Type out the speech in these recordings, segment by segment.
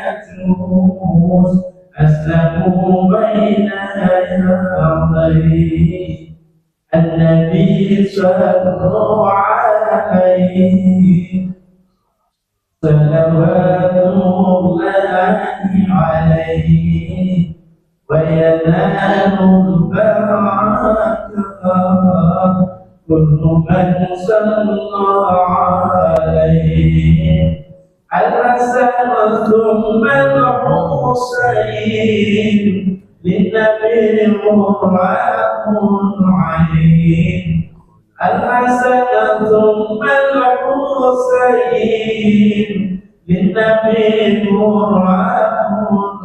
والمجوس أسلموا بين يدي النبي صلوا عليه صلوات الله عليه وينال البركة كل من صلى عليه الحسن ثم الحسين للنبي مراد عين الحسن ثم الحسين للنبي مراد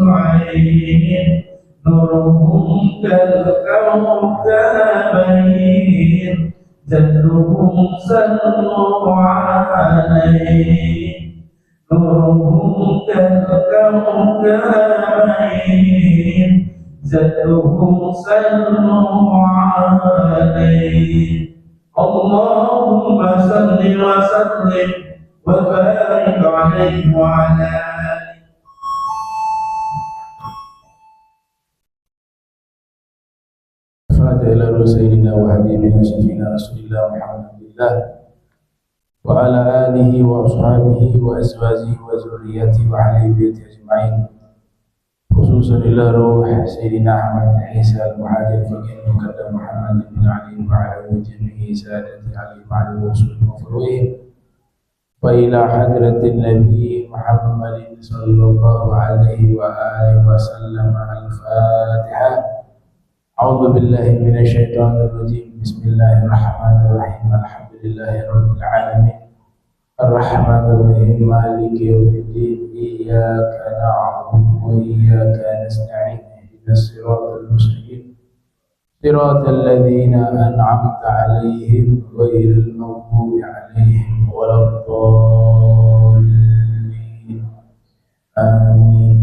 عين نورهم كالكوكبين جدهم صلوا عليه نورهم كالكوكبين جدهم صلوا عليه اللهم صل وسلم وبارك عليه وعلى آله. إلى سيدنا وحبيبنا سيدنا رسول الله محمد الله وعلى آله وأصحابه وأزواجه وذريته وأهل بيته أجمعين خصوصا إلى روح سيدنا أحمد بن عيسى المهاجر الفقيه المقدم محمد بن علي وعلى جميع سادة علي وعلى رسول وفروعهم وإلى حضرة النبي محمد صلى الله عليه وآله وسلم. الفاتحة. أعوذ بالله من الشيطان الرجيم. بسم الله الرحمن الرحيم. الحمد لله رب العالمين الرحمن الرحيم مالك يوم الدين إياك نعبد وإياك نستعين اهدنا الصراط المستقيم صراط الذين أنعمت عليهم غير المغضوب عليهم ولا الضالين آمين.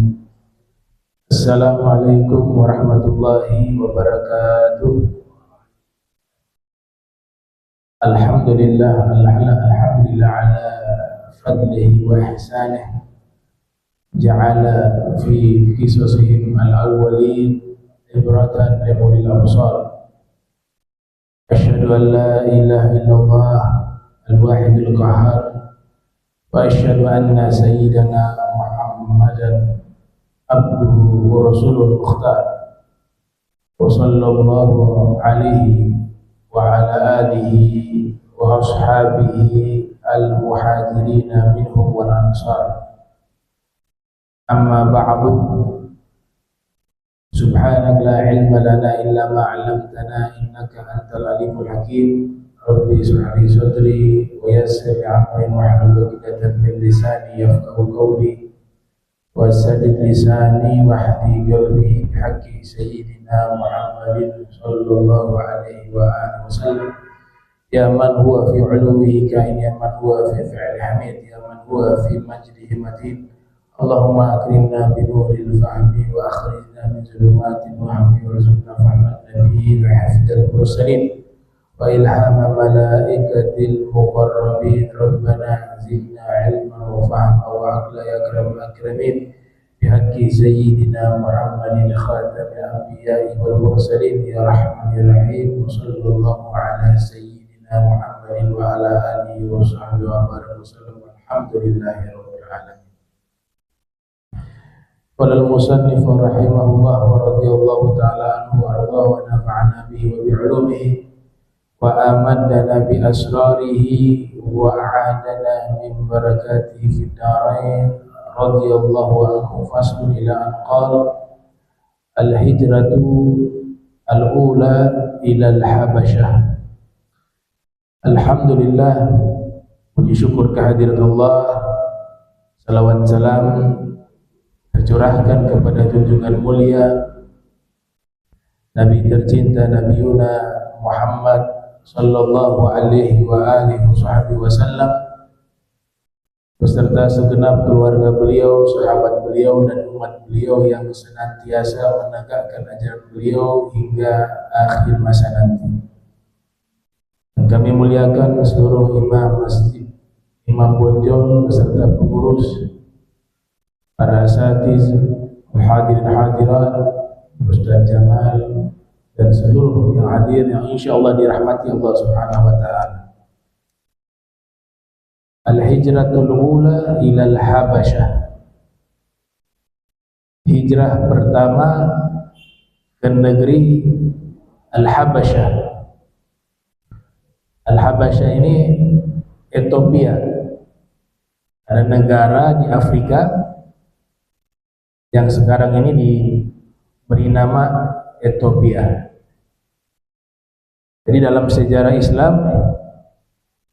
Assalamualaikum warahmatullahi wabarakatuh. Alhamdulillah ala fadlihi wa ihsanih ja'ala fi qisasihim al-awwalin ibratan li ulil absar. Asyhadu an la ilaha illallah al-wahidul qahhar wa asyhadu anna sayyidana Muhammadan abduhu wa rasulul mukhtar wa sallallahu alaihi wa ala alihi wa ashabihi al-muhajirina minhum wal ansar. Amma ba'du. Subhanak la ilma lana illa ma 'allamtana innaka antal alimul hakim. Rabbi shrah li sadri wa yassir li amri wahlul 'uqdatam min lisani yafqahu qawli wasadid lisani wahdi qalbi bihaqqi sayyidina Muhammadin sallallahu alaihi wa alihi wasallam. Ya man huwa fi ulumihi kain, ya man huwa fi fi'li hamid, ya man huwa fi majdihi matin. Allahumma akrimna bi nuril fahmi wa akhrijna min zulumatil wahmi warzuqna fahman nabiyyin wa hifdzal mursalin wa ilhama malaikatil muqarrabin. Rabbana zidna ilman wa fahma wa aqla ya akramul akramin bihaqqi sayyidina Muhammadin khatamil anbiya'i wal mursalin ya rahman ya rahim. Wa sallallahu ala sayyidina Muhammadin wa ala alihi wa sahbihi wa baraka wasallam. Alhamdulillahi rabbil alamin. Qala al-musannif rahimahullah wa radiyallahu ta'ala anhu wa arda wa nafa'ana bihi wa bi 'ulumihi wa amadana bi asrarihi wa a'adana min barakatihi fid darain. Radiyallahu anhu. Faslun ila an qala al-hijratu al-ula ila al-habasyah. Alhamdulillah, puji syukur kehadirat Allah, salawat salam tercurahkan kepada junjungan mulia Nabi tercinta Nabi Yuna Muhammad sallallahu alaihi wa alihi wasallam beserta segenap keluarga beliau, sahabat beliau dan umat beliau yang senantiasa menegakkan ajaran beliau hingga akhir masa nanti. Dan kami muliakan seluruh imam masjid, Imam Bonjol beserta pengurus, para asatiz, hadirin hadirat, Ustaz Jamal dan seluruh yang hadir yang insyaallah dirahmati Allah Subhanahu wa taala. Al-hijratul ula ila al-Habasyah. Hijrah pertama ke negeri Al-Habasyah. Al-Habasyah ini Ethiopia, ada negara di Afrika yang sekarang ini diberi nama Ethiopia. Jadi dalam sejarah Islam,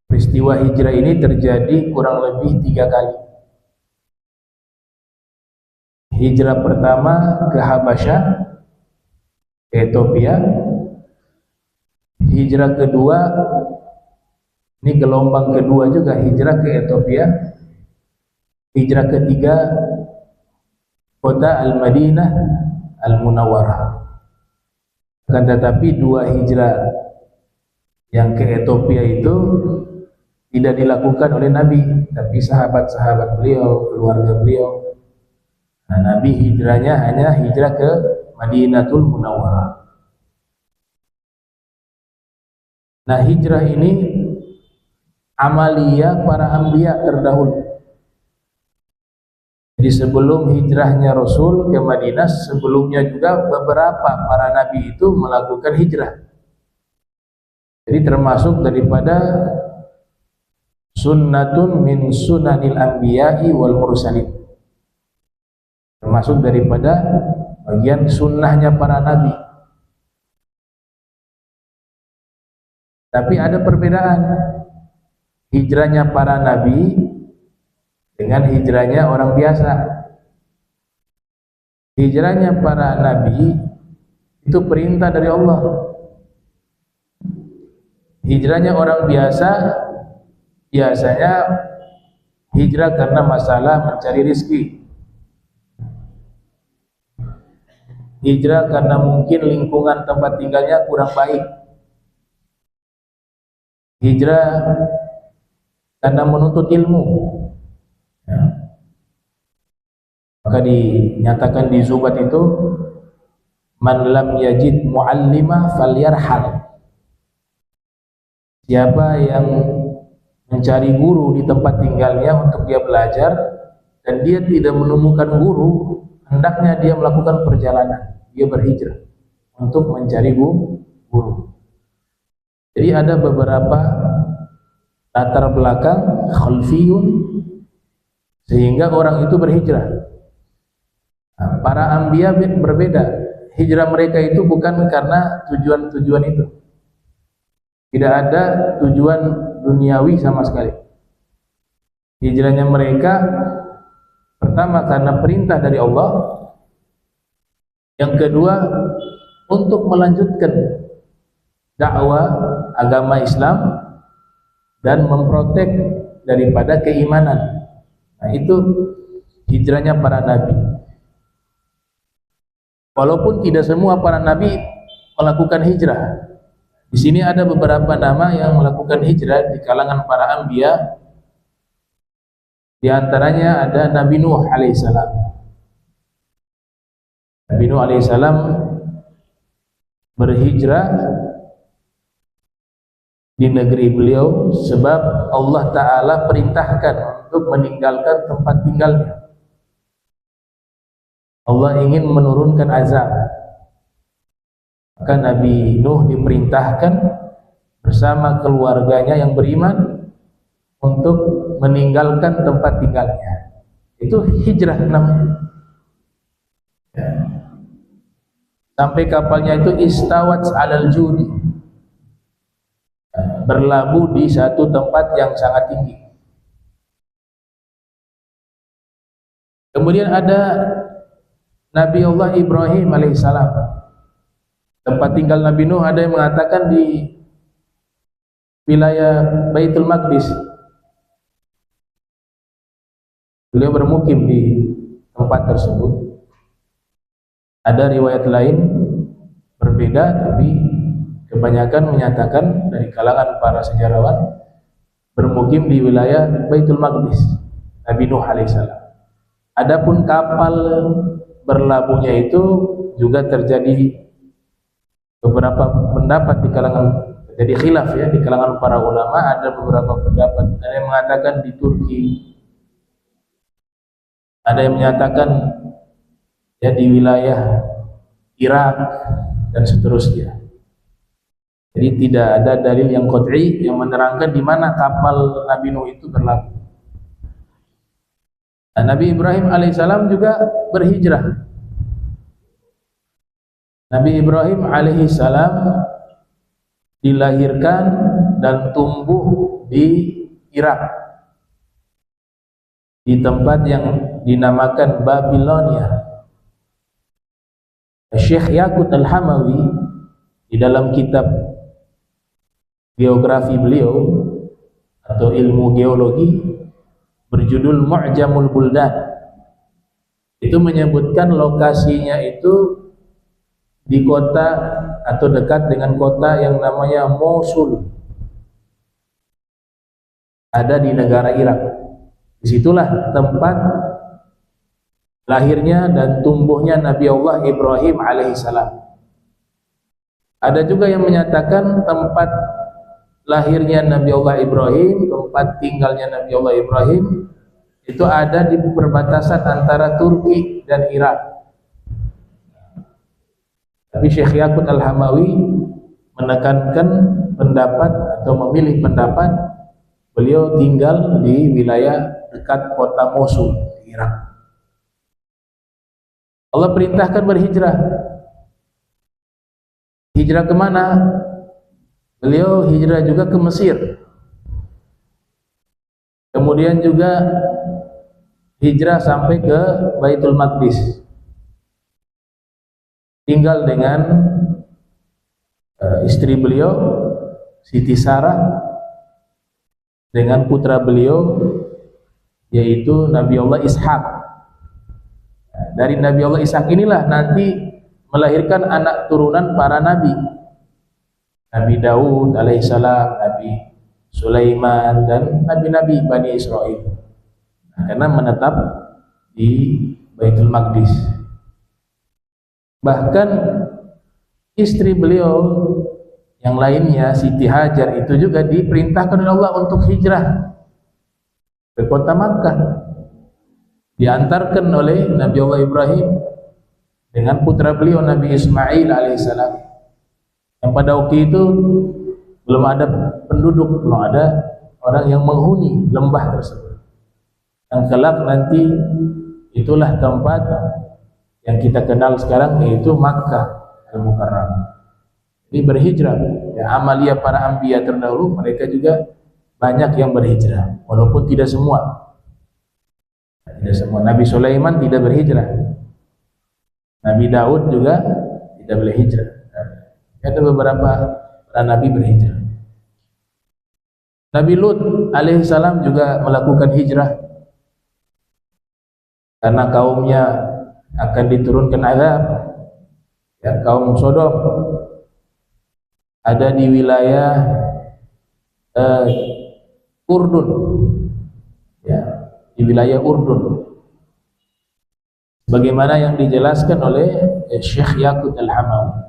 peristiwa hijrah ini terjadi kurang lebih 3 kali. Hijrah pertama ke Habasyah, ke Ethiopia. Hijrah kedua, ini gelombang kedua juga, hijrah ke Ethiopia. Hijrah ketiga, kota Al-Madinah Al-Munawwarah. Akan tetapi 2 hijrah yang ke Ethiopia itu tidak dilakukan oleh Nabi, tapi sahabat-sahabat beliau, keluarga beliau. Nah, Nabi hijrahnya hanya hijrah ke Madinatul Munawwarah. Nah, hijrah ini amaliyah para anbiya terdahulu. Jadi sebelum hijrahnya Rasul ke Madinah, sebelumnya juga beberapa para nabi itu melakukan hijrah. Jadi termasuk daripada sunnatun min sunanil anbiya'i wal mursalin. Termasuk daripada bagian sunnahnya para nabi. Tapi ada perbedaan hijrahnya para nabi dengan hijrahnya orang biasa. Hijrahnya para nabi itu perintah dari Allah. Hijrahnya orang biasa biasanya hijrah karena masalah mencari rezeki. Hijrah karena mungkin lingkungan tempat tinggalnya kurang baik. Hijrah karena menuntut ilmu. Ya. Maka dinyatakan di Zubat itu, man lam yajid muallimah falyarhal. Siapa yang mencari guru di tempat tinggalnya untuk dia belajar dan dia tidak menemukan guru, hendaknya dia melakukan perjalanan, dia berhijrah untuk mencari guru. Jadi ada beberapa latar belakang khalfiyun sehingga orang itu berhijrah. Nah, para anbiya berbeda. Hijrah mereka itu bukan karena tujuan-tujuan itu. Tidak ada tujuan duniawi sama sekali. Hijrahnya mereka pertama karena perintah dari Allah. Yang kedua untuk melanjutkan dakwah agama Islam dan memprotek daripada keimanan. Nah, itu hijrahnya para nabi. Walaupun tidak semua para nabi melakukan hijrah. Di sini ada beberapa nama yang melakukan hijrah di kalangan para anbiya. Di antaranya ada Nabi Nuh alaihissalam. Nabi Nuh alaihissalam berhijrah di negeri beliau sebab Allah Ta'ala perintahkan untuk meninggalkan tempat tinggalnya. Allah ingin menurunkan azab. Maka Nabi Nuh diperintahkan bersama keluarganya yang beriman untuk meninggalkan tempat tinggalnya. Itu hijrah namanya. Sampai kapalnya itu istawat alal judi, berlabuh di satu tempat yang sangat tinggi. Kemudian ada Nabi Allah Ibrahim alaihissalam. Tempat tinggal Nabi Nuh ada yang mengatakan di wilayah Baitul Maqdis. Beliau bermukim di tempat tersebut. Ada riwayat lain berbeda, tapi kebanyakan menyatakan dari kalangan para sejarawan bermukim di wilayah Baitul Maqdis, Nabi Nuh alaihissalam. Adapun kapal berlabuhnya itu juga terjadi beberapa pendapat di kalangan, jadi khilaf ya di kalangan para ulama. Ada beberapa pendapat, ada yang mengatakan di Turki, ada yang menyatakan ya di wilayah Irak dan seterusnya. Jadi tidak ada dalil yang qat'i yang menerangkan di mana kapal Nabi Nuh itu berlabuh. Dan Nabi Ibrahim alaihissalam juga berhijrah. Nabi Ibrahim alaihissalam dilahirkan dan tumbuh di Irak, di tempat yang dinamakan Babilonia. Syekh Yaqut Al-Hamawi di dalam kitab geografi beliau atau ilmu geologi berjudul Mu'jamul Buldan, itu menyebutkan lokasinya itu di kota atau dekat dengan kota yang namanya Mosul, ada di negara Irak. Disitulah tempat lahirnya dan tumbuhnya Nabi Allah Ibrahim alaihissalam. Ada juga yang menyatakan tempat lahirnya Nabi Allah Ibrahim, tempat tinggalnya Nabi Allah Ibrahim itu ada di perbatasan antara Turki dan Irak. Tapi Syekh Yaqut Al-Hamawi menekankan pendapat atau memilih pendapat beliau tinggal di wilayah dekat kota Mosul, Irak. Allah perintahkan berhijrah. Hijrah kemana? Beliau hijrah juga ke Mesir. Kemudian juga hijrah sampai ke Baitul Maqdis. Tinggal dengan istri beliau Siti Sarah dengan putra beliau yaitu Nabi Allah Ishak. Dari Nabi Allah Ishak inilah nanti melahirkan anak turunan para nabi. Nabi Daud alaihissalam, Nabi Sulaiman, dan nabi-nabi Bani Israel. Karena menetap di Baitul Maqdis. Bahkan istri beliau yang lainnya, Siti Hajar, itu juga diperintahkan oleh Allah untuk hijrah ke kota Makkah. Diantarkan oleh Nabi Allah Ibrahim dengan putra beliau Nabi Ismail alaihissalam, yang pada waktu itu belum ada penduduk, belum ada orang yang menghuni lembah tersebut. Yang kelak nanti itulah tempat yang kita kenal sekarang, yaitu Makkah Al-Mukarramah. Ini berhijrah ya, amalia para anbiya terdahulu, mereka juga banyak yang berhijrah, walaupun tidak semua. Tidak semua. Nabi Sulaiman tidak berhijrah, Nabi Daud juga tidak berhijrah. Ada beberapa para nabi berhijrah. Nabi Lut alaihissalam juga melakukan hijrah karena kaumnya akan diturunkan azab. Ya, kaum Sodom ada di wilayah Urdun, ya, di wilayah Urdun. Bagaimana yang dijelaskan oleh Syekh Yaqut Al-Hamawi.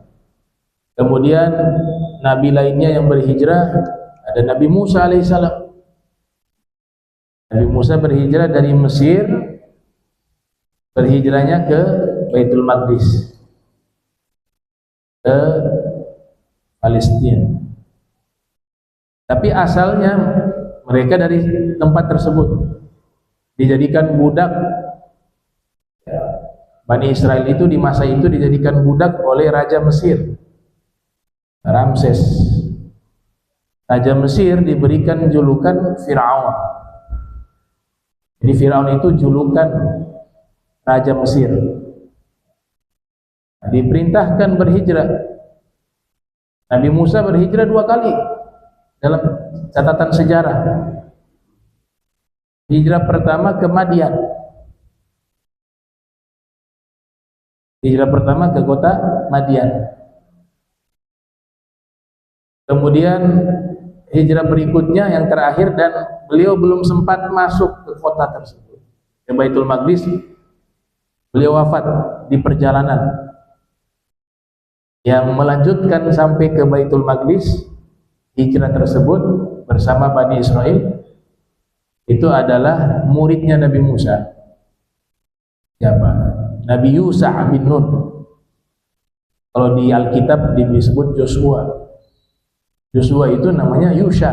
Kemudian nabi lainnya yang berhijrah ada Nabi Musa alaihissalam. Nabi Musa berhijrah dari Mesir, berhijrahnya ke Baitul Maqdis, ke Palestina. Tapi asalnya mereka dari tempat tersebut, dijadikan budak. Bani Israel itu di masa itu dijadikan budak oleh Raja Mesir, Ramses. Raja Mesir diberikan julukan Fir'aun. Jadi Fir'aun itu julukan Raja Mesir. Diperintahkan berhijrah. Nabi Musa berhijrah 2 kali dalam catatan sejarah. Hijrah pertama ke Madian. Hijrah pertama ke kota Madian. Kemudian hijrah berikutnya yang terakhir, dan beliau belum sempat masuk ke kota tersebut, ke Baitul Maqdis. Beliau wafat di perjalanan. Yang melanjutkan sampai ke Baitul Maqdis, hijrah tersebut bersama Bani Israel, itu adalah muridnya Nabi Musa. Siapa? Nabi Yusha bin Nun. Kalau di Alkitab disebut Joshua. Joshua itu namanya Yusha.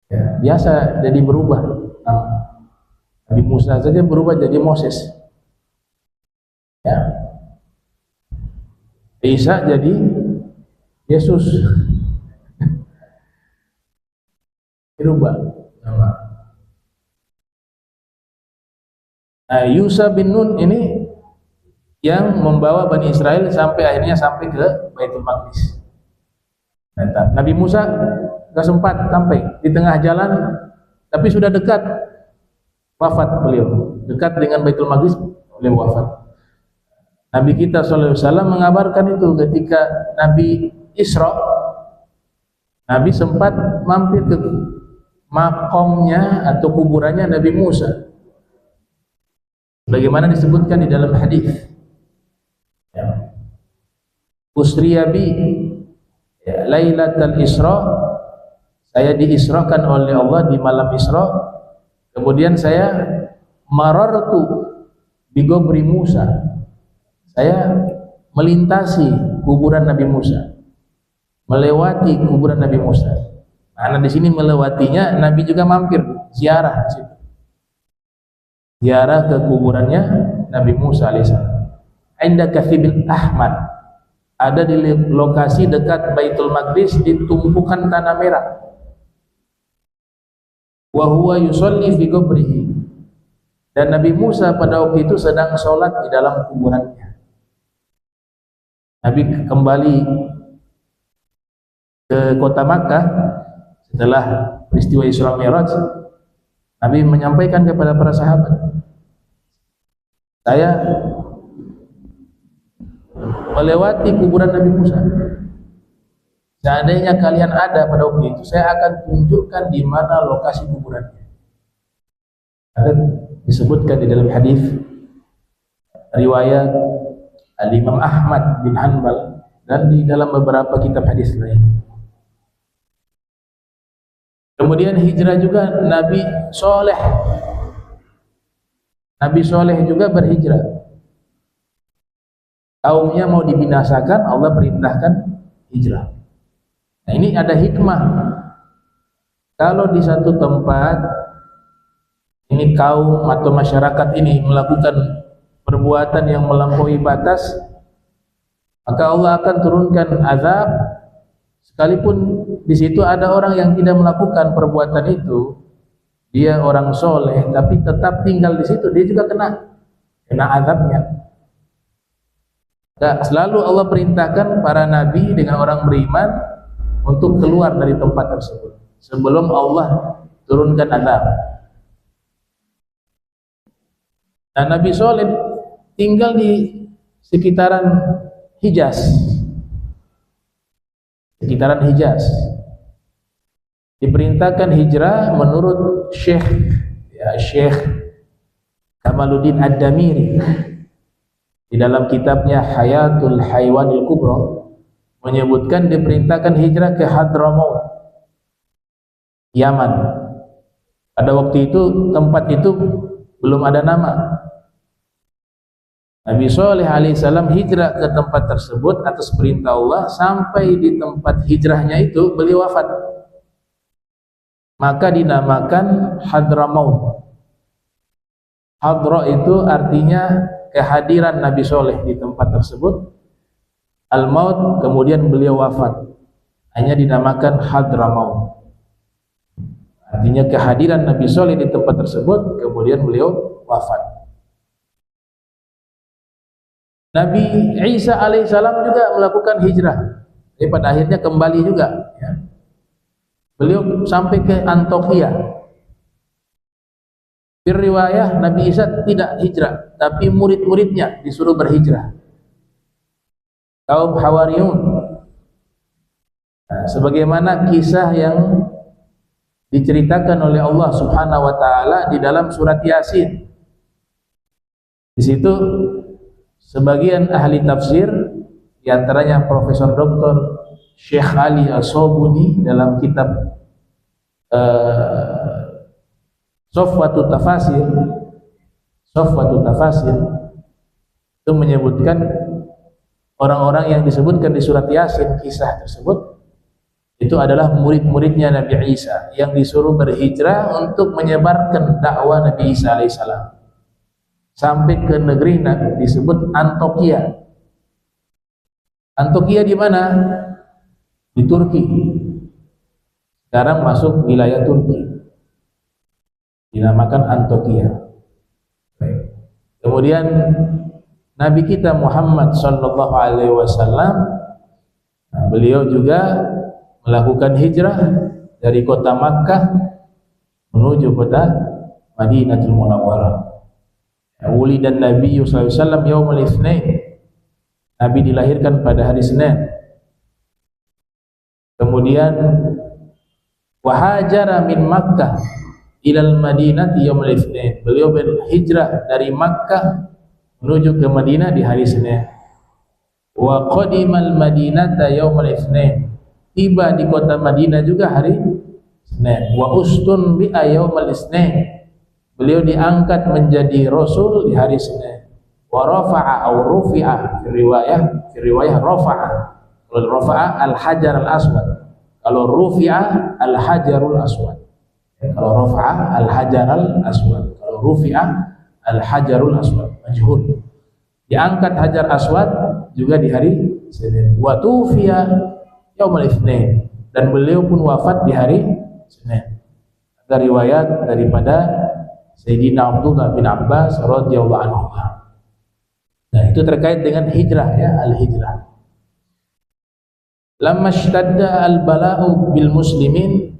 Ya, biasa jadi berubah. Nabi Musa saja berubah jadi Moses. Ya. Isa jadi Yesus. Berubah nama. Nah, Yusha bin Nun ini yang membawa Bani Israel akhirnya sampai ke Baitul Maqdis. Nabi Musa gak sempat sampai di tengah jalan, tapi sudah dekat wafat beliau, dekat dengan Baitul Maqdis beliau wafat. Nabi kita SAW mengabarkan itu ketika Nabi Isra, Nabi sempat mampir ke makomnya atau kuburannya Nabi Musa, bagaimana disebutkan di dalam hadis. Ya. Usriya bi ya, Lailatul Isra, saya diisrakan oleh Allah di malam Isra. Kemudian saya marartu bi gobri Musa, saya melintasi kuburan Nabi Musa, melewati kuburan Nabi Musa. Karena di sini melewatinya, Nabi juga mampir ziarah di situ, ziarah ke kuburannya Nabi Musa alaihissalam. Inda Kathibil Ahmad, ada di lokasi dekat Baitul Maqdis di tumpukan tanah merah. Wa huwa yusolli fi qabrihi, dan Nabi Musa pada waktu itu sedang sholat di dalam kuburannya. Nabi kembali ke kota Makkah setelah peristiwa Isra Mi'raj. Nabi menyampaikan kepada para sahabat, saya melewati kuburan Nabi Musa. Seandainya kalian ada pada waktu itu, saya akan tunjukkan di mana lokasi kuburannya. Ada disebutkan di dalam hadis riwayat Al-Imam Ahmad bin Hanbal dan di dalam beberapa kitab hadis lain. Kemudian hijrah juga Nabi Soleh. Nabi Soleh juga berhijrah. Kaumnya mau dibinasakan, Allah perintahkan hijrah. Nah, ini ada hikmah. Kalau di satu tempat ini kaum atau masyarakat ini melakukan perbuatan yang melampaui batas, maka Allah akan turunkan azab. Sekalipun di situ ada orang yang tidak melakukan perbuatan itu, dia orang soleh tapi tetap tinggal di situ, dia juga kena azabnya. Nah, selalu Allah perintahkan para nabi dengan orang beriman untuk keluar dari tempat tersebut sebelum Allah turunkan azab. Nah, Nabi Soleh tinggal di sekitaran Hijaz. Sekitaran Hijaz. Diperintahkan hijrah menurut Syekh Kamaluddin Ad-Damiri di dalam kitabnya Hayatul Haywanil Kubra menyebutkan diperintahkan hijrah ke Hadramaut, Yaman. Pada waktu itu tempat itu belum ada nama. Nabi Soleh alaihissalam hijrah ke tempat tersebut atas perintah Allah. Sampai di tempat hijrahnya itu beliau wafat, maka dinamakan Hadramaut. Hadra itu artinya kehadiran Nabi Soleh di tempat tersebut. Al-Maut, kemudian beliau wafat, hanya dinamakan Hadramaut. Artinya kehadiran Nabi Soleh di tempat tersebut, kemudian beliau wafat. Nabi Isa alaihissalam juga melakukan hijrah. Jadi pada akhirnya kembali juga, ya. Beliau sampai ke Antioquia. Riwayah Nabi Isa tidak hijrah, tapi murid-muridnya disuruh berhijrah. Kaum Hawariyun Nah, sebagaimana kisah yang diceritakan oleh Allah Subhanahu wa taala di dalam surat Yasin. Di situ sebagian ahli tafsir, di antaranya Profesor Dr. Syekh Ali As-Sobuni dalam kitab Sofwatu Tafasir itu menyebutkan orang-orang yang disebutkan di surat Yasin, kisah tersebut itu adalah murid-muridnya Nabi Isa yang disuruh berhijrah untuk menyebarkan dakwah Nabi Isa alaihissalam sampai ke negeri disebut Antokia. Antokia di mana? Di Turki. Sekarang masuk wilayah Turki, dinamakan Antokia. Kemudian Nabi kita Muhammad sallallahu alaihi wasallam, beliau juga melakukan hijrah dari kota Makkah menuju kota Madinatul Munawwarah. Wulidan Nabi sallallahu alaihi wasallam yaumul Itsnain. Nabi dilahirkan pada hari Senin. Kemudian wahajara min Makkah ilal Madinati yaumul Itsnain. Beliau berhijrah dari Makkah menuju ke Madinah di hari Senin. Wa qadimal Madinata yaumul Itsnain. Tiba di kota Madinah juga hari Senin. Wa ustun bi yaumul Itsnain. Beliau diangkat menjadi rasul di hari Senin. Wa rafa'a aw rufi'a fi riwayah rafa'a. Kalau rafa'a al-hajar al-aswad. Kalau rufi'a al-hajarul aswad. Kalau rafa'a al-hajar al-aswad. Kalau rufi'a al-hajarul aswad. Majhul. Diangkat hajar aswad juga di hari Senin. Wa tufiya yaumul Itsnain. Dan beliau pun wafat di hari Senin. Ada riwayat daripada Sayyidina Abdullah bin Abbas radhiyallahu anhu. Nah, itu terkait dengan hijrah ya, al-hijrah. Lamma ishtadda al-bala'u bil muslimin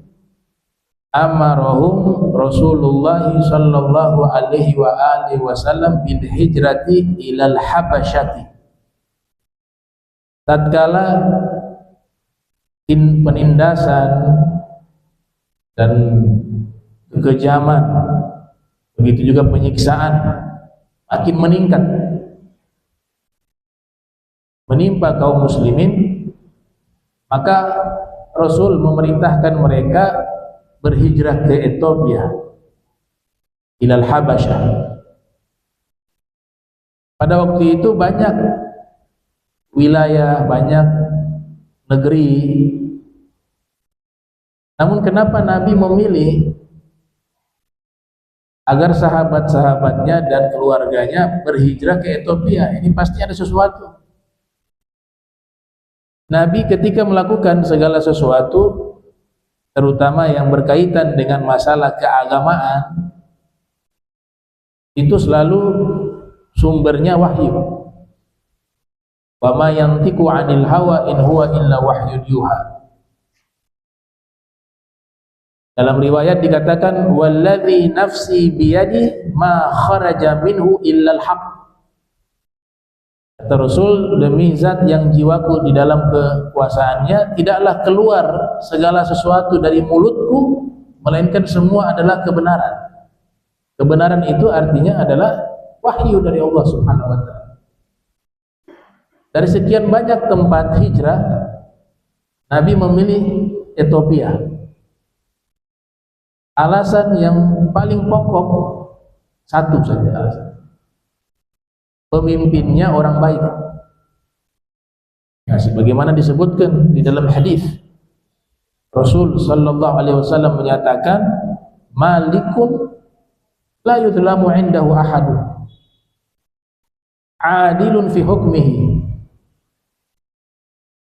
amarahum Rasulullah sallallahu alaihi wa alihi wasallam bil hijrati ilal habasyati. Tatkala penindasan dan kekejaman, begitu juga penyiksaan makin meningkat menimpa kaum muslimin, maka Rasul memerintahkan mereka berhijrah ke Ethiopia, ilal Habasyah. Pada waktu itu banyak wilayah, banyak negeri. Namun kenapa Nabi memilih agar sahabat-sahabatnya dan keluarganya berhijrah ke Ethiopia? Ini pasti ada sesuatu. Nabi ketika melakukan segala sesuatu, terutama yang berkaitan dengan masalah keagamaan, itu selalu sumbernya wahyu. Wa ma yantiqu 'anil hawa in huwa illa wahyun yuha. Dalam riwayat dikatakan wallazi nafsi biyadi ma kharaja minhu illa al-haq. Kata Rasul, demi zat yang jiwaku di dalam kekuasaannya, tidaklah keluar segala sesuatu dari mulutku melainkan semua adalah kebenaran. Kebenaran itu artinya adalah wahyu dari Allah Subhanahu wa taala. Dari sekian banyak tempat hijrah, Nabi memilih Ethiopia. Alasan yang paling pokok satu saja alasan. Pemimpinnya orang baik. Nah, sebagaimana disebutkan di dalam hadis, Rasul sallallahu alaihi wasallam menyatakan, "Malikun la yudlamu 'indahu ahadun. Adilun fi hukmihi."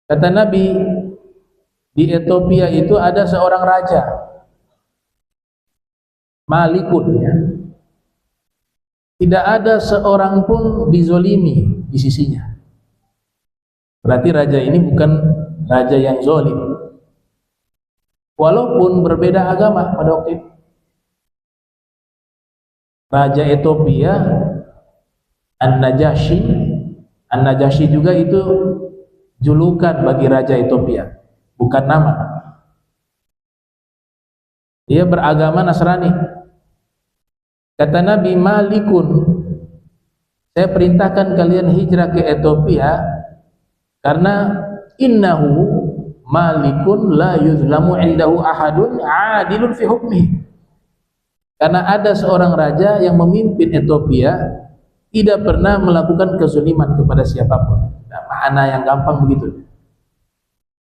Kata Nabi, di Ethiopia itu ada seorang raja, Malikun ya. Tidak ada seorang pun dizolimi di sisinya. Berarti raja ini bukan raja yang zolim. Walaupun berbeda agama pada waktu itu. Raja Ethiopia An-Najasyi juga itu julukan bagi raja Ethiopia. bukan nama. Dia beragama Nasrani. Kata Nabi, Malikun, saya perintahkan kalian hijrah ke Ethiopia karena innahu malikun la yuzlamu indahu ahadun adilun fi hukmihi. Karena ada seorang raja yang memimpin Ethiopia, tidak pernah melakukan kezuliman kepada siapapun. Nah, makna yang gampang begitu.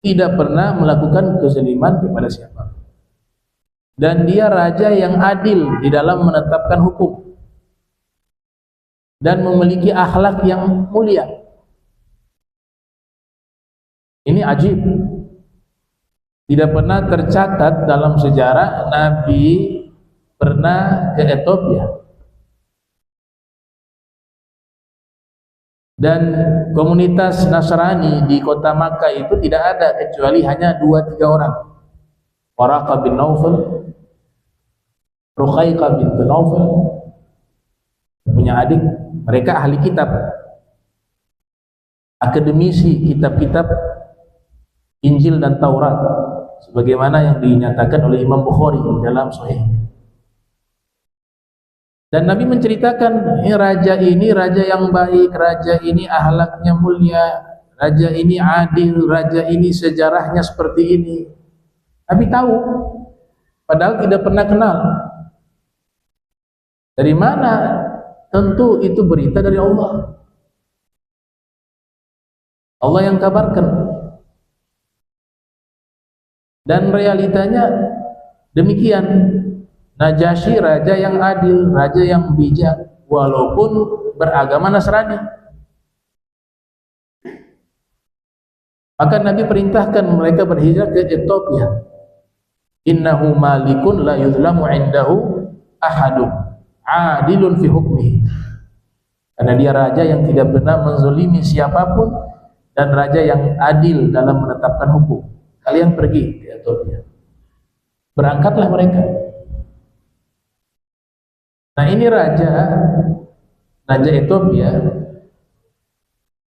Tidak pernah melakukan kezuliman kepada siapapun. Dan dia raja yang adil di dalam menetapkan hukum dan memiliki akhlak yang mulia. Ini ajib. Tidak pernah tercatat dalam sejarah Nabi pernah ke Ethiopia. Dan komunitas Nasrani di kota Makkah itu tidak ada kecuali hanya 2-3 orang. Waraqah bin Naufal, Ruqayyah bin Naufal, punya adik, mereka ahli kitab, akademisi kitab-kitab Injil dan Taurat, sebagaimana yang dinyatakan oleh Imam Bukhari dalam Sahih. Dan Nabi menceritakan, raja ini raja yang baik, raja ini akhlaknya mulia, raja ini adil, raja ini sejarahnya seperti ini. Nabi tahu, padahal tidak pernah kenal. Dari mana? Tentu itu berita dari Allah. Allah yang kabarkan. Dan realitanya demikian. Najasyi raja yang adil, raja yang bijak, walaupun beragama Nasrani. Maka Nabi perintahkan mereka berhijrah ke Ethiopia. Innahu malikun la yuzlamu indahu ahadun adilun fi hukmihi. Karena dia raja yang tidak pernah menzalimi siapapun dan raja yang adil dalam menetapkan hukum. Kalian pergi ke Ethiopia. Berangkatlah mereka. Nah, ini raja Ethiopia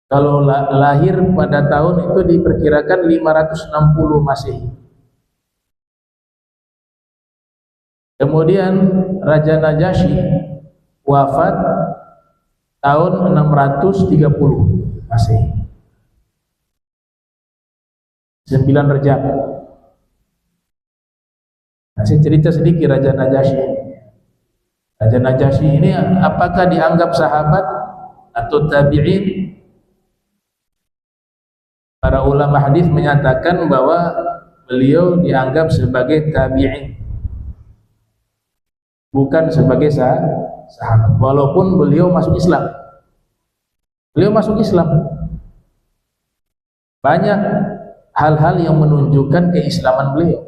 kalau lahir pada tahun itu diperkirakan 560 Masehi. Kemudian Raja Najasyi wafat tahun 630 Masehi. 9 Rejab. Nah, saya cerita sedikit Raja Najasyi. Raja Najasyi ini apakah dianggap sahabat atau tabi'in? Para ulama hadis menyatakan bahwa beliau dianggap sebagai tabi'in, bukan sebagai sahabat. Walaupun beliau masuk Islam. Beliau masuk Islam. Banyak hal-hal yang menunjukkan keislaman beliau.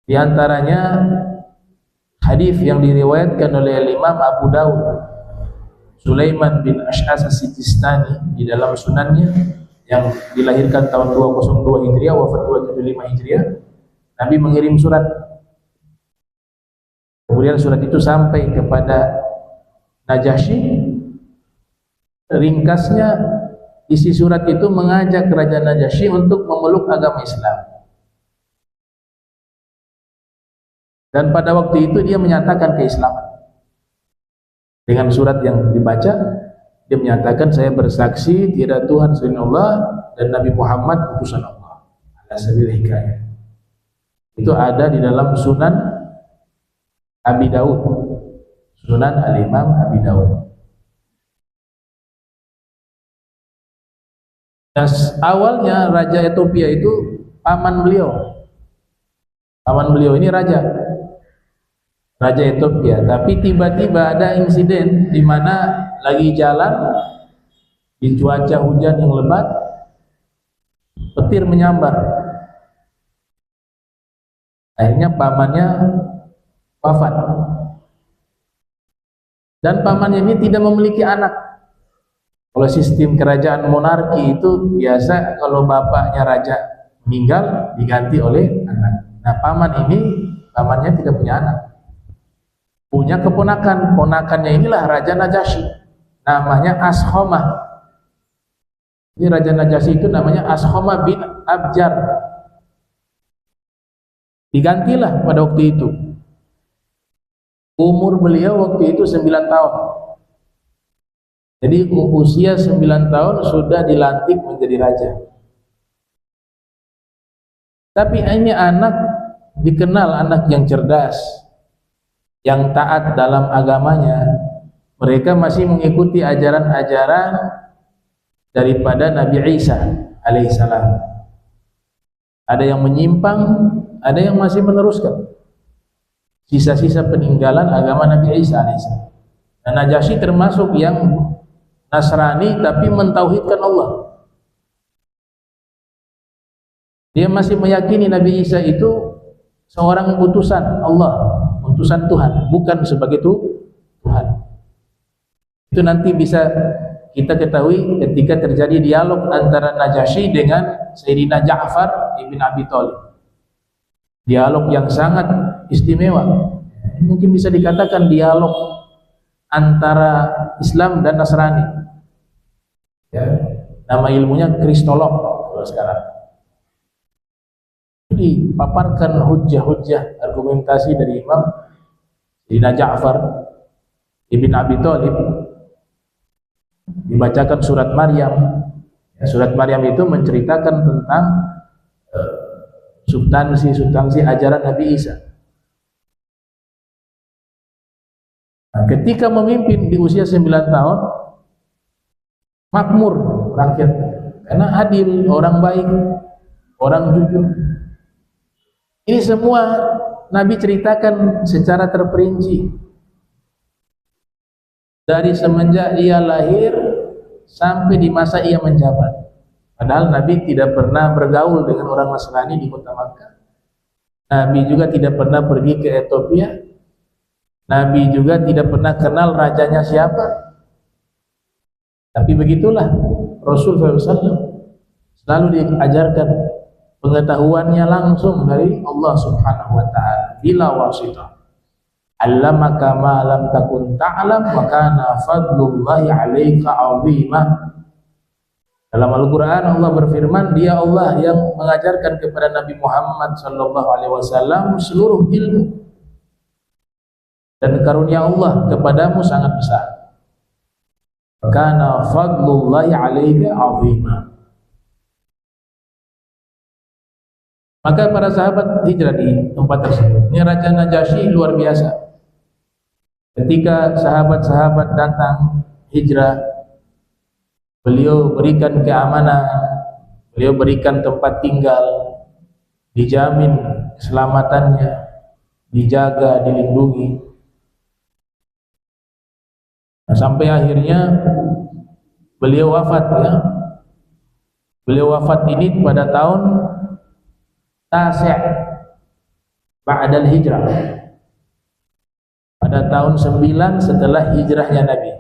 Di antaranya hadis yang diriwayatkan oleh Imam Abu Dawud, Sulaiman bin Ash'as As-Sijistani di dalam sunannya, yang dilahirkan tahun 202 Hijriah, wafat 275 Hijriah. Nabi mengirim surat. Kemudian surat itu sampai kepada Najasyi. Ringkasnya, isi surat itu mengajak Kerajaan Najasyi untuk memeluk agama Islam. Dan pada waktu itu dia menyatakan keislaman. Dengan surat yang dibaca, dia menyatakan, saya bersaksi tidak Tuhan selain Allah dan Nabi Muhammad utusan Allah. Ala sabil hikayah. Itu ada di dalam Sunan Abi Daud. Sunan Al-Imam Abi Daud. Dan awalnya Raja Ethiopia itu paman beliau. Paman beliau ini raja Ethiopia, tapi tiba-tiba ada insiden di mana lagi jalan di cuaca hujan yang lebat, petir menyambar. Akhirnya pamannya wafat. Dan pamannya ini tidak memiliki anak. Kalau sistem kerajaan monarki itu biasa kalau bapaknya raja meninggal diganti oleh anak. Nah, pamannya tidak punya anak. Punya keponakan, ponakannya inilah Raja Najasyi, namanya Ashomah. Ini Raja Najasyi itu namanya Ashomah bin Abjar Digantilah pada waktu itu. Umur beliau waktu itu 9 tahun. Jadi usia 9 tahun sudah dilantik menjadi raja. Tapi ini anak dikenal anak yang cerdas, yang taat dalam agamanya. Mereka masih mengikuti ajaran-ajaran daripada Nabi Isa alaihissalam. Ada yang menyimpang, ada yang masih meneruskan sisa-sisa peninggalan agama Nabi Isa alaihissalam. Dan Najasyi termasuk yang Nasrani tapi mentauhidkan Allah. Dia masih meyakini Nabi Isa itu seorang utusan Allah, utusan Tuhan, bukan sebagai Tuhan. Itu nanti bisa kita ketahui ketika terjadi dialog antara Najasyi dengan Sayyidina Ja'far ibn Abi Thalib. Dialog yang sangat istimewa. Mungkin bisa dikatakan dialog antara Islam dan Nasrani. Ya, nama ilmunya kristolog kalau sekarang. Jadi paparkan hujjah-hujjah argumentasi dari Imam Sayyidina Ja'far ibn Abi Thalib. Dibacakan surat Maryam. Ya, surat Maryam itu menceritakan tentang substansi ajaran Nabi Isa. Nah, ketika memimpin di usia 9 tahun, makmur rakyat karena adil, orang baik, orang jujur. Ini semua Nabi ceritakan secara terperinci dari semenjak ia lahir sampai di masa ia menjabat. Padahal Nabi tidak pernah bergaul dengan orang Nasrani di kota Makkah. Nabi juga tidak pernah pergi ke Ethiopia. Nabi juga tidak pernah kenal rajanya siapa. Tapi begitulah Rasul SAW selalu diajarkan pengetahuannya langsung dari Allah Subhanahu wa Ta'ala bila wasitah. Allamaka ma lam takun ta'lam wa kana fadlullahi 'alaika 'azima. Dalam Al-Quran Allah berfirman, Dia Allah yang mengajarkan kepada Nabi Muhammad SAW seluruh ilmu, dan karunia Allah kepadamu sangat besar. Kana fadlullahi 'alaika 'azima. Maka para sahabat hijrah di tempat tersebut. Ini Raja Najasyi luar biasa. Ketika sahabat-sahabat datang hijrah, beliau berikan keamanan, beliau berikan tempat tinggal, dijamin keselamatannya, dijaga, dilindungi. Nah, sampai akhirnya beliau wafat ya. Beliau wafat ini pada tahun Tasi' ba'dal hijrah. Pada tahun 9 setelah hijrahnya Nabi.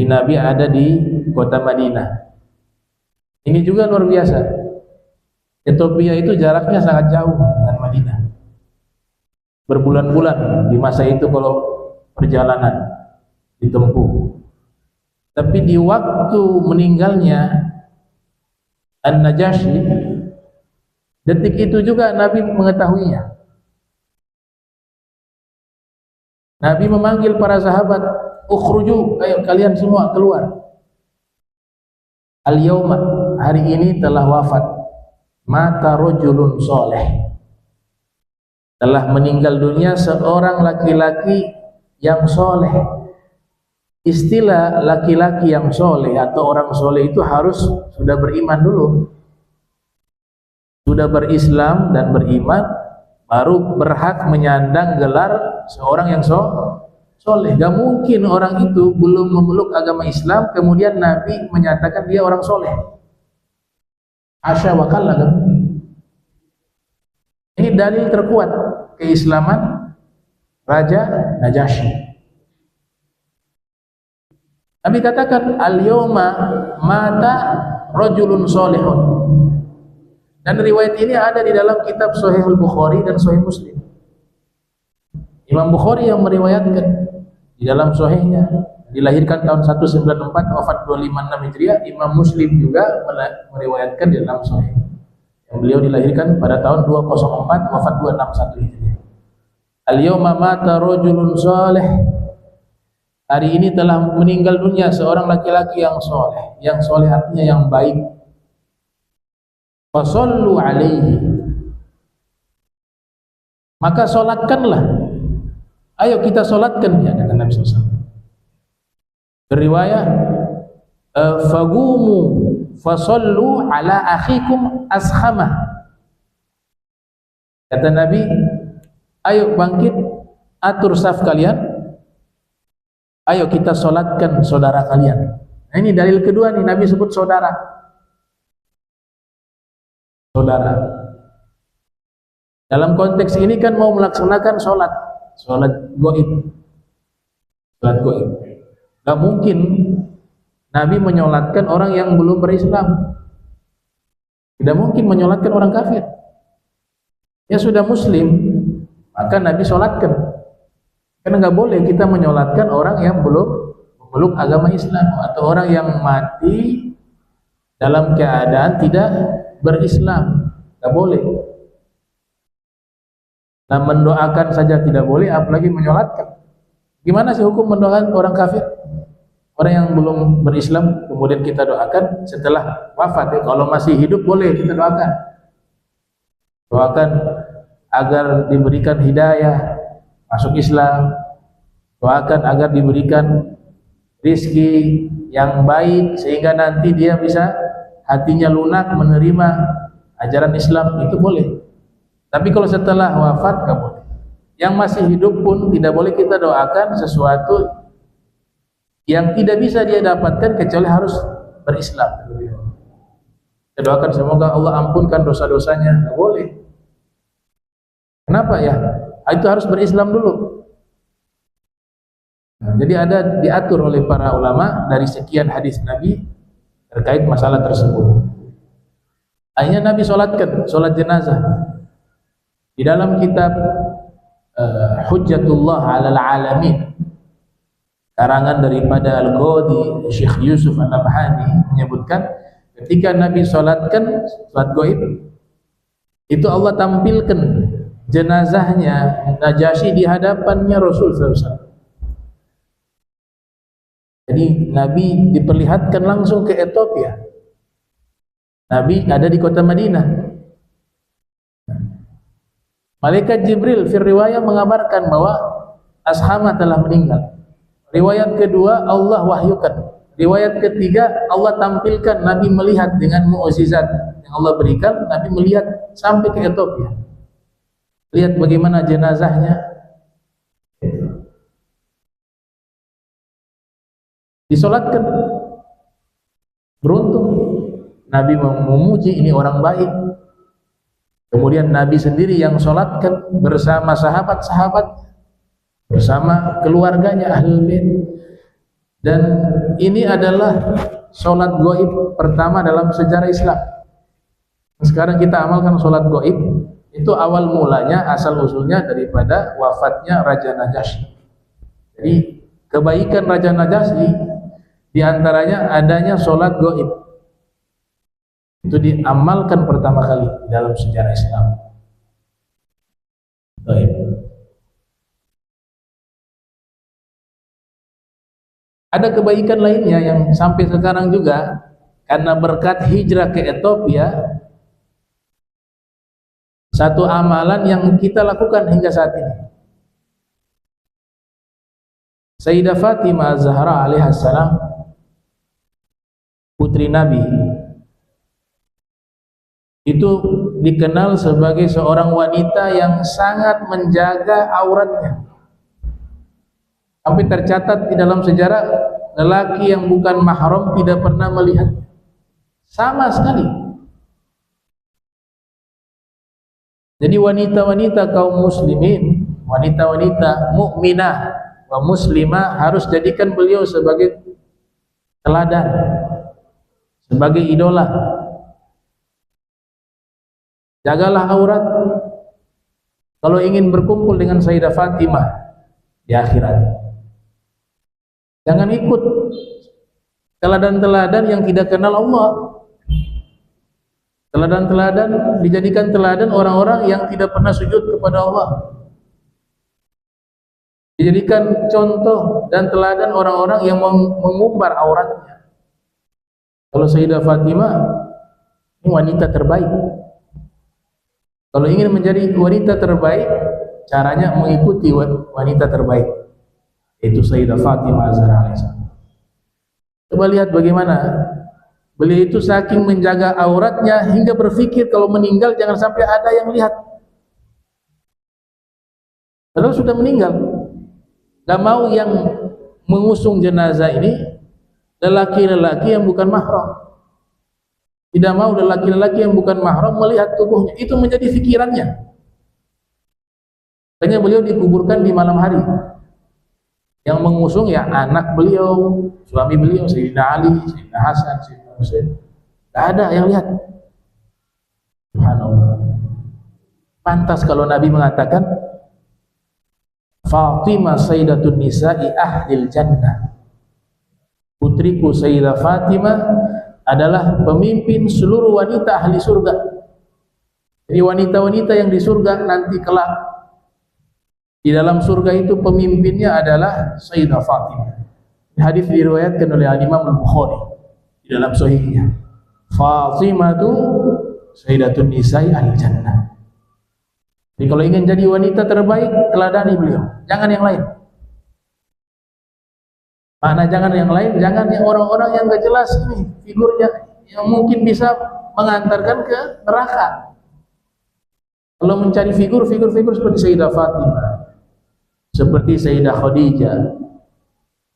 Nabi ada di kota Madinah. Ini juga luar biasa. Ethiopia itu jaraknya sangat jauh dengan Madinah. Berbulan-bulan di masa itu kalau perjalanan ditempuh. Tapi di waktu meninggalnya An-Najasyi, detik itu juga Nabi mengetahuinya. Nabi memanggil para sahabat, ukhruju, ayo kalian semua keluar. Al-yawma, hari ini telah wafat mata rajulun soleh. Telah meninggal dunia seorang laki-laki yang soleh. Istilah laki-laki yang soleh atau orang soleh itu harus sudah beriman dulu. Sudah berislam dan beriman, baru berhak menyandang gelar seorang yang soleh. Gak mungkin orang itu belum memeluk agama Islam kemudian Nabi menyatakan dia orang soleh. Asya wa kalla, gak mungkin. Ini dalil terkuat keislaman Raja Najasyi. Nabi katakan al-yawma mata rajulun solehun. Dan riwayat ini ada di dalam kitab Sahih Al-Bukhari dan Sahih Muslim. Imam Bukhari yang meriwayatkan di dalam Sahihnya, dilahirkan tahun 194, wafat 256 Hijriah. Imam Muslim juga meriwayatkan di dalam Sahih. Yang beliau dilahirkan pada tahun 204, wafat 261 Hijriah. Al-yawma mata rajulun salih. Hari ini telah meninggal dunia seorang laki-laki yang soleh. Yang soleh artinya yang baik. Fasallu alaihi. Maka solatkanlah. Ayo kita solatkan dia, kata Nabi SAW. Berriwayat fagumu fasallu ala akhikum ashama. Kata Nabi, ayo bangkit, atur saf kalian, ayo kita solatkan saudara kalian. Nah, ini dalil kedua nih, Nabi sebut saudara. Saudara. Dalam konteks ini kan mau melaksanakan sholat goib. Sholat goib. Gak mungkin Nabi menyolatkan orang yang belum berislam. Tidak mungkin menyolatkan orang kafir. Ya sudah muslim, maka Nabi solatkan. Karena nggak boleh kita menyolatkan orang yang belum memeluk agama Islam atau orang yang mati dalam keadaan tidak berislam. Nggak boleh. Nah, mendoakan saja tidak boleh, apalagi menyolatkan. Gimana sih hukum mendoakan orang kafir? Orang yang belum berislam kemudian kita doakan setelah wafat ya. Kalau masih hidup boleh kita doakan. Doakan agar diberikan hidayah masuk Islam. Doakan agar diberikan rizki yang baik sehingga nanti dia bisa hatinya lunak menerima ajaran Islam, itu boleh. Tapi kalau setelah wafat nggak boleh. Yang masih hidup pun tidak boleh kita doakan sesuatu yang tidak bisa dia dapatkan kecuali harus berislam. Kita doakan semoga Allah ampunkan dosa-dosanya, nggak boleh. Kenapa ya? Itu harus berislam dulu. Nah, jadi ada diatur oleh para ulama dari sekian hadis Nabi terkait masalah tersebut. Akhirnya Nabi sholatkan, sholat jenazah. Di dalam kitab Hujjatullah 'alal 'alamin, karangan daripada Al-Qadi Syekh Yusuf An-Nabhani menyebutkan ketika Nabi sholatkan sholat gaib itu Allah tampilkan jenazahnya Najasyi di hadapannya Rasul SAW. Jadi Nabi diperlihatkan langsung ke Ethiopia. Nabi ada di kota Madinah. Malaikat Jibril firriwayah mengabarkan bahwa Ashama telah meninggal. Riwayat kedua Allah wahyukan. Riwayat ketiga Allah tampilkan Nabi melihat dengan mukjizat yang Allah berikan. Nabi melihat sampai ke Ethiopia. Lihat bagaimana jenazahnya disolatkan. Beruntung Nabi memuji ini orang baik. Kemudian Nabi sendiri yang solatkan bersama sahabat-sahabat, bersama keluarganya Ahlul Bait. Dan ini adalah sholat gaib pertama dalam sejarah Islam. Sekarang kita amalkan sholat gaib. Itu awal mulanya, asal usulnya daripada wafatnya Raja Najasyi. Jadi kebaikan Raja Najasyi diantaranya adanya sholat gaib. Itu diamalkan pertama kali dalam sejarah Islam. Baik. Ada kebaikan lainnya yang sampai sekarang juga karena berkat hijrah ke Ethiopia, satu amalan yang kita lakukan hingga saat ini. Sayyidah Fatimah Az-Zahra alaihissalam, putri Nabi, itu dikenal sebagai seorang wanita yang sangat menjaga auratnya. Sampai tercatat di dalam sejarah lelaki yang bukan mahram tidak pernah melihat sama sekali. Jadi wanita-wanita kaum muslimin, wanita-wanita mukminah wa muslimah harus jadikan beliau sebagai teladan, sebagai idola. Jagalah aurat kalau ingin berkumpul dengan Sayyidah Fatimah di akhirat. Jangan ikut teladan-teladan yang tidak kenal Allah. Teladan-teladan, dijadikan teladan orang-orang yang tidak pernah sujud kepada Allah. Dijadikan contoh dan teladan orang-orang yang mengumbar auratnya. Kalau Sayyidah Fatimah ini wanita terbaik. Kalau ingin menjadi wanita terbaik, caranya mengikuti wanita terbaik, yaitu Sayyidah Fatimah Az-Zahra alaihissalam. Coba lihat bagaimana beliau itu saking menjaga auratnya hingga berpikir kalau meninggal jangan sampai ada yang lihat. Padahal sudah meninggal. Gak mau yang mengusung jenazah ini lelaki-lelaki yang bukan mahram. Tidak mau lelaki-lelaki yang bukan mahram melihat tubuhnya. Itu menjadi pikirannya. Makanya beliau dikuburkan di malam hari. Yang mengusung ya anak beliau, suami beliau, Sayyidina Ali, Sayyidina Hasan, Sayyidina Husain. Tidak ada yang lihat. Subhanallah. Pantas kalau Nabi mengatakan Fatimah Sayyidatun Nisa'i Ahlil Jannah. Putriku Sayyidah Fatimah adalah pemimpin seluruh wanita ahli surga. Jadi wanita-wanita yang di surga nanti kelak di dalam surga itu pemimpinnya adalah Sayyidah Fatimah. Hadis diriwayatkan oleh Imam Al-Bukhari di dalam sahihnya. Fatimah itu Sayyidatun Nisa'i Ahlil Jannah. Jadi kalau ingin jadi wanita terbaik, teladani beliau. Jangan yang lain. Mana jangan yang lain, jangan yang orang-orang yang gak jelas ini figurnya yang mungkin bisa mengantarkan ke neraka. Kalau mencari figur seperti Sayyidah Fatimah, seperti Sayyidah Khadijah,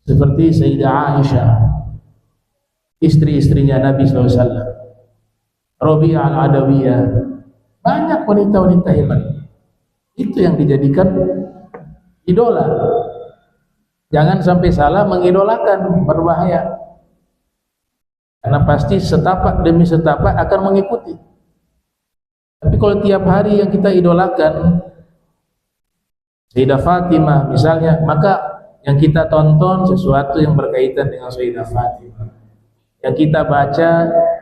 seperti Sayyidah Aisyah, istri-istrinya Nabi SAW, Rabi'ah Al-Adawiyah, banyak wanita-wanita hebat. Itu yang dijadikan idola. Jangan sampai salah mengidolakan, berbahaya. Karena pasti setapak demi setapak akan mengikuti. Tapi kalau tiap hari yang kita idolakan Sayyidah Fatimah misalnya, maka yang kita tonton sesuatu yang berkaitan dengan Sayyidah Fatimah. Yang kita baca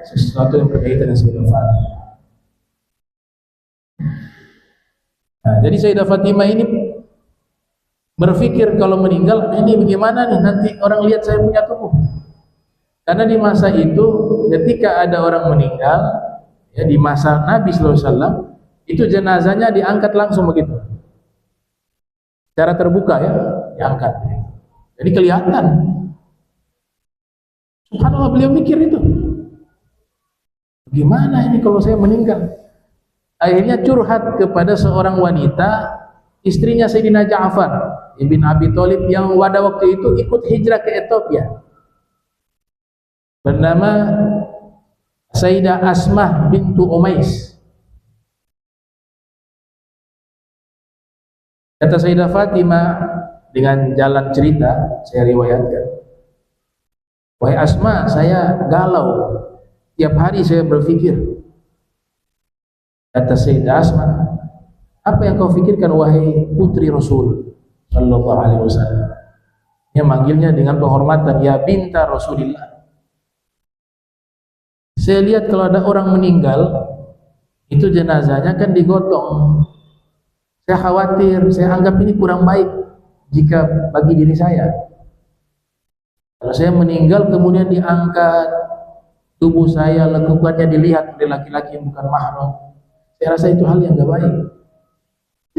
sesuatu yang berkaitan dengan Sayyidah Fatimah. Nah, jadi Sayyidah Fatimah ini berpikir kalau meninggal, ini bagaimana nih nanti orang lihat saya punya tubuh. Karena di masa itu ketika ada orang meninggal, ya di masa Nabi SAW, itu jenazahnya diangkat langsung begitu. Secara terbuka ya, diangkat. Jadi kelihatan. Subhanallah, beliau mikir itu. Gimana ini kalau saya meninggal? Akhirnya curhat kepada seorang wanita, istrinya Sayyidina Ja'far ibn Abi Thalib yang pada waktu itu ikut hijrah ke Ethiopia, bernama Sayyidah Asmah bintu Umais. Kata Sayyidah Fatimah dengan jalan cerita saya riwayatkan, wahai Asma, saya galau, tiap hari saya berpikir. Kata Sayyidah Asma, apa yang kau fikirkan wahai putri Rasul sallallahu alaihi wasallam? Dia manggilnya dengan penghormatan, ya binta Rasulillah. Saya lihat kalau ada orang meninggal, itu jenazahnya kan digotong. Saya khawatir, saya anggap ini kurang baik jika bagi diri saya. Kalau saya meninggal kemudian diangkat, tubuh saya, lekukannya dilihat oleh laki-laki yang bukan mahram, saya rasa itu hal yang gak baik.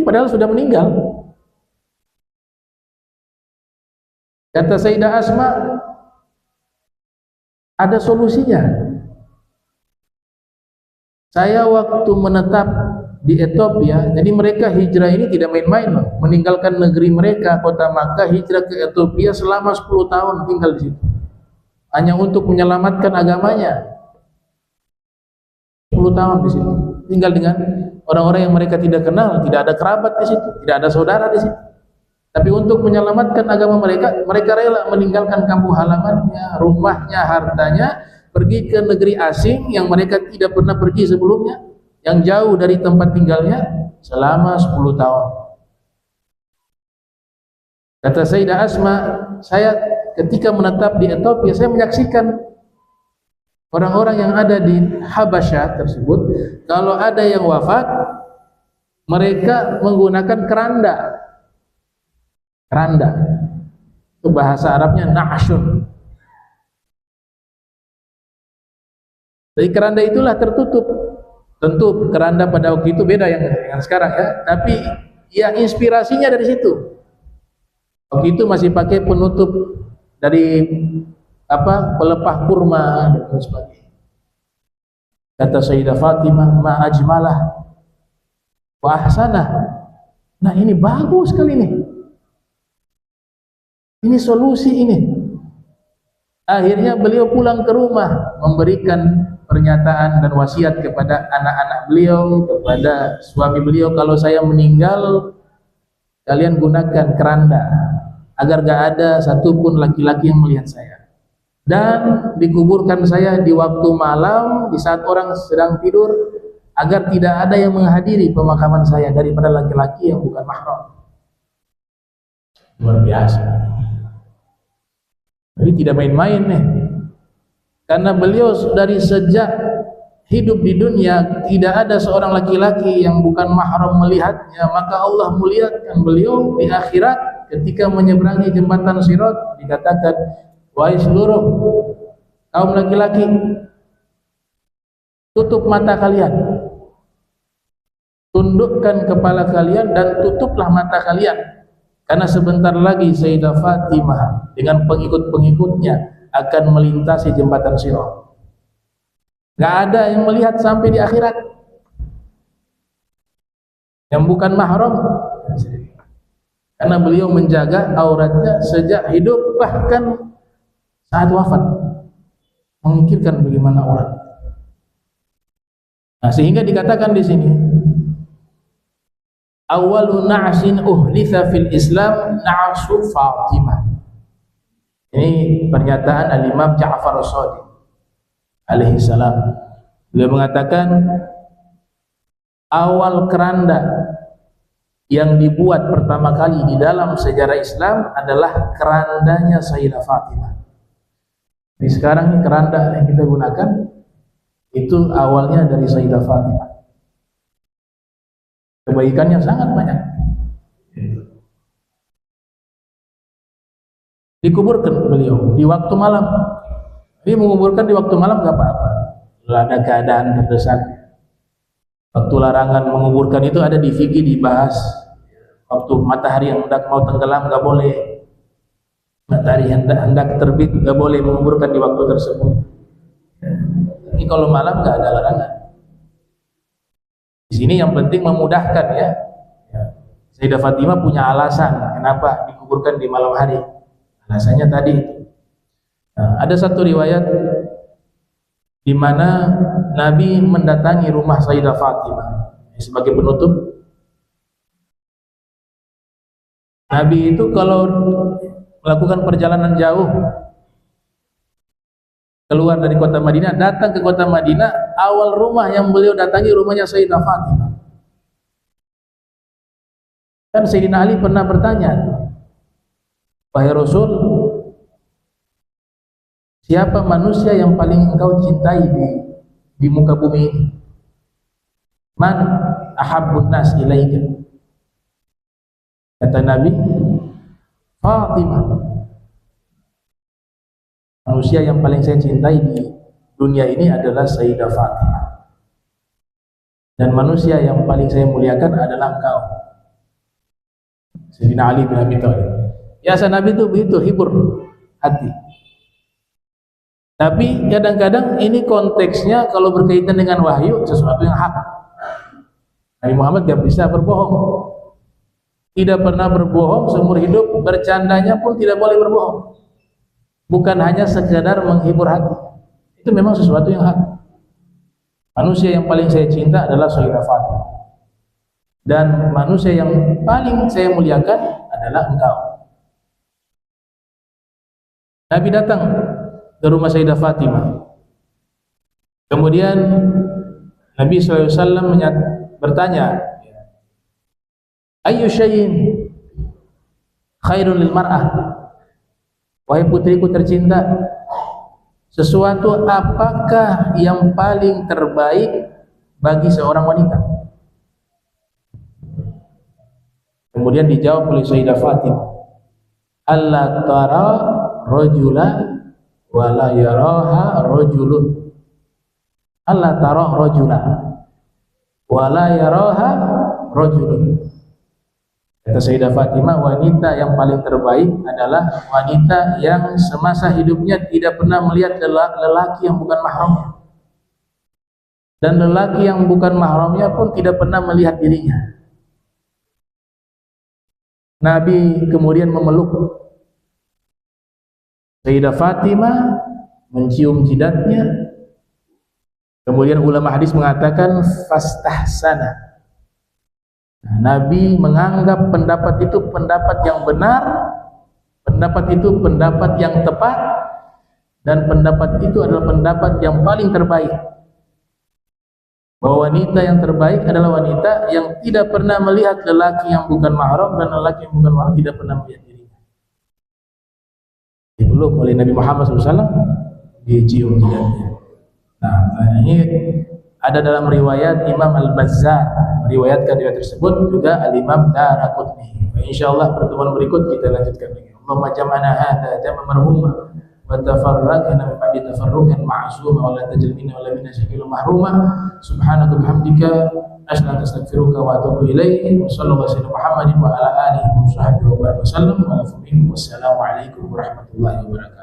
Padahal sudah meninggal. Kata Sayyidah Asma, ada solusinya. Saya waktu menetap di Ethiopia, jadi mereka hijrah ini tidak main-main loh. Meninggalkan negeri mereka, kota Makkah, hijrah ke Ethiopia selama 10 tahun tinggal di situ. Hanya untuk menyelamatkan agamanya. 10 tahun di situ. Tinggal dengan orang-orang yang mereka tidak kenal, tidak ada kerabat di situ, tidak ada saudara di situ. Tapi untuk menyelamatkan agama mereka, mereka rela meninggalkan kampung halamannya, rumahnya, hartanya, pergi ke negeri asing yang mereka tidak pernah pergi sebelumnya, yang jauh dari tempat tinggalnya selama 10 tahun. Kata Sayyidah Asma, saya ketika menetap di Ethiopia, saya menyaksikan orang-orang yang ada di Habasyah tersebut, kalau ada yang wafat, mereka menggunakan keranda. Keranda itu bahasa Arabnya na'shun. Jadi keranda itulah tertutup. Tentu keranda pada waktu itu beda yang sekarang ya, tapi ya inspirasinya dari situ. Waktu itu masih pakai penutup dari pelepah kurma dan sebagainya. Kata Sayyidah Fatimah, ma ajmalah wa ahsanah. Nah, ini bagus sekali nih. Ini solusi ini. Akhirnya beliau pulang ke rumah, memberikan pernyataan dan wasiat kepada anak-anak beliau, kepada suami beliau, kalau saya meninggal kalian gunakan keranda agar gak ada satupun laki-laki yang melihat saya, dan dikuburkan saya di waktu malam di saat orang sedang tidur, agar tidak ada yang menghadiri pemakaman saya daripada laki-laki yang bukan mahram. Luar biasa. Jadi tidak main-main nih. Karena beliau dari sejak hidup di dunia tidak ada seorang laki-laki yang bukan mahram melihatnya, maka Allah muliakan beliau di akhirat ketika menyeberangi jembatan Sirat. Dikatakan, wahai seluruh kaum laki-laki, tutup mata kalian, tundukkan kepala kalian dan tutuplah mata kalian, karena sebentar lagi Sayyidah Fatimah dengan pengikut-pengikutnya akan melintasi jembatan Sirat. Gak ada yang melihat sampai di akhirat yang bukan mahram, karena beliau menjaga auratnya sejak hidup, bahkan saat wafat memikirkan bagaimana aurat. Nah, sehingga dikatakan di sini, awwalu na'sin uhlitha fil Islam na'su Fatimah. Ini pernyataan Al-Imam Ja'far As-Shadiq alaihi salam. Beliau mengatakan awal keranda yang dibuat pertama kali di dalam sejarah Islam adalah kerandanya Sayyidah Fatimah. Jadi sekarang ini keranda yang kita gunakan itu awalnya dari Sayyidah Fatimah. Kebaikannya sangat banyak. Dikuburkan beliau di waktu malam. Dia menguburkan di waktu malam gak apa-apa. Kalau ada keadaan terdesak. Waktu larangan menguburkan itu ada di fikih dibahas. Waktu matahari yang hendak mau tenggelam gak boleh. Matahari hendak terbit gak boleh menguburkan di waktu tersebut. Tapi kalau malam gak ada larangan. Di sini yang penting memudahkan ya. Sayyidah Fatimah punya alasan kenapa dikuburkan di malam hari. Alasannya tadi. Nah, ada satu riwayat di mana Nabi mendatangi rumah Sayyidah Fatimah sebagai penutup. Nabi itu kalau melakukan perjalanan jauh keluar dari kota Madinah, datang ke kota Madinah, awal rumah yang beliau datangi rumahnya Sayyidah Fatimah. Kan Sayyidina Ali pernah bertanya, wahai Rasul, siapa manusia yang paling engkau cintai di muka bumi ini? Man ahabbun nas ilaika? Kata Nabi, Fatimah. Manusia yang paling saya cintai di dunia ini adalah Sayyidah Fatimah. Dan manusia yang paling saya muliakan adalah engkau, Sayyidina Ali bin Abi Thalib. Ya, Nabi itu begitu hibur hati. Tapi kadang-kadang ini konteksnya kalau berkaitan dengan wahyu, sesuatu yang hak. Nabi Muhammad gak bisa berbohong. Tidak pernah berbohong seumur hidup, bercandanya pun tidak boleh berbohong. Bukan hanya sekedar menghibur hati. Itu memang sesuatu yang hak. Manusia yang paling saya cinta adalah Sayyidah Fatimah. Dan manusia yang paling saya muliakan adalah engkau. Nabi datang ke rumah Sayyidah Fatimah. Kemudian Nabi SAW bertanya, ayyu syai'in khairun lil mar'ah? Wahai putriku tercinta, sesuatu apakah yang paling terbaik bagi seorang wanita? Kemudian dijawab oleh Sayyidah Fatimah, alla tara rajula wa la yaraha rajulun. Alla tara rajula wa la yaraha rajulun. Kata Sayyidah Fatimah, wanita yang paling terbaik adalah wanita yang semasa hidupnya tidak pernah melihat lelaki yang bukan mahramnya, dan lelaki yang bukan mahramnya pun tidak pernah melihat dirinya. Nabi kemudian memeluk Sayyidah Fatimah, mencium jidatnya. Kemudian ulama hadis mengatakan fastahsana. Nabi menganggap pendapat itu pendapat yang benar, pendapat itu pendapat yang tepat, dan pendapat itu adalah pendapat yang paling terbaik. Bahwa wanita yang terbaik adalah wanita yang tidak pernah melihat lelaki yang bukan mahram, dan lelaki yang bukan mahram tidak pernah melihat dirinya. Dipeluk oleh Nabi Muhammad SAW, dicium jidatnya. Nah, ini ada dalam riwayat Imam Al-Bazzar, meriwayatkan riwayat tersebut, juga Al-Imam Daraqutni. Insyaallah pertemuan berikut kita lanjutkan lagi. Allahumma jam'ana hadza jam'an marhuma wa tafarraqna min ba'di tafarruqan ma'suma wa la tajal minna wa la minna shakilun mahruma. Subhanaka wa bihamdika asyhadu an la ilaha illa anta astaghfiruka wa atubu ilaik. Sallallahu alaihi Muhammadin wa ala alihi wa sahbihi wa sallam. Wassalamu alaikum warahmatullahi wabarakatuh.